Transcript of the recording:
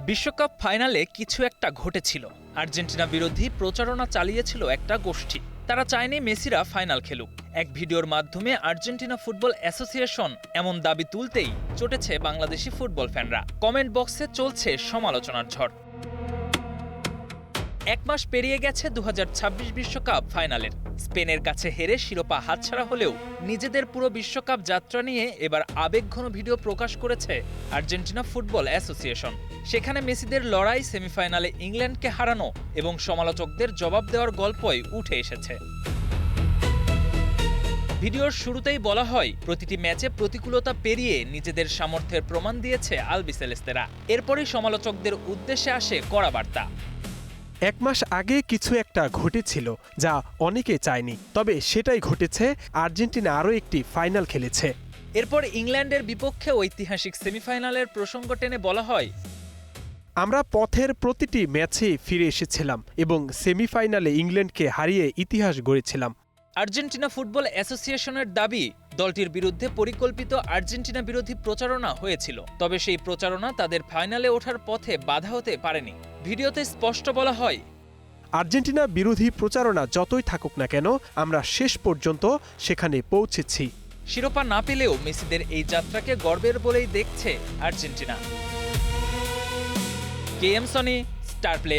বিশ্বকাপ ফাইনালে কিছু একটা ঘটেছিল। আর্জেন্টিনা বিরোধী প্রচারণা চালিয়েছিল একটা গোষ্ঠী। তারা চায়নি মেসিরা ফাইনাল খেলুক। এক ভিডিওর মাধ্যমে আর্জেন্টিনা ফুটবল অ্যাসোসিয়েশন এমন দাবি তুলতেই চটেছে বাংলাদেশি ফুটবল ফ্যানরা। কমেন্ট বক্সে চলছে সমালোচনার ঝড়। এক মাস পেরিয়ে গেছে 2026 বিশ্বকাপ ফাইনালের। স্পেনের কাছে হেরে শিরোপা হাতছাড়া হলেও নিজেদের পুরো বিশ্বকাপ যাত্রা নিয়ে এবার আবেগঘন ভিডিও প্রকাশ করেছে আর্জেন্টিনা ফুটবল অ্যাসোসিয়েশন। সেখানে মেসিদের লড়াই, সেমিফাইনালে ইংল্যান্ডকে হারানো এবং সমালোচকদের জবাব দেওয়ার গল্পই উঠে এসেছে। ভিডিওর শুরুতেই বলা হয়, প্রতিটি ম্যাচে প্রতিকূলতা পেরিয়ে নিজেদের সামর্থ্যের প্রমাণ দিয়েছে আলবিসেলেস্তেরা। এরপরই সমালোচকদের উদ্দেশ্যে আসে কড়া বার্তা। এক মাস আগে কিছু একটা ঘটেছিল যা অনেকে চায়নি, তবে সেটাই ঘটেছে। আর্জেন্টিনা আরও একটি ফাইনাল খেলেছে। এরপর ইংল্যান্ডের বিপক্ষে ঐতিহাসিক সেমিফাইনালের প্রসঙ্গ টেনে বলা হয়, আমরা পথের প্রতিটি ম্যাচে ফিরে এসেছিলাম এবং সেমিফাইনালে ইংল্যান্ডকে হারিয়ে ইতিহাস গড়েছিলাম। আর্জেন্টিনা ফুটবল অ্যাসোসিয়েশনের দাবি, দলটির বিরুদ্ধে পরিকল্পিত আর্জেন্টিনা বিরোধী প্রচারণা হয়েছিল, তবে সেই প্রচারণা তাদের ফাইনালে ওঠার পথে বাধা হতে পারেনি। ভিডিওতে স্পষ্ট বলা হয়, আর্জেন্টিনা বিরোধী প্রচারণা যতই থাকুক না কেন, আমরা শেষ পর্যন্ত সেখানে পৌঁছেছি। শিরোপা না পেলেও মেসিদের এই যাত্রাকে গর্বের বলেই দেখছে Argentina. K M Sony, star play.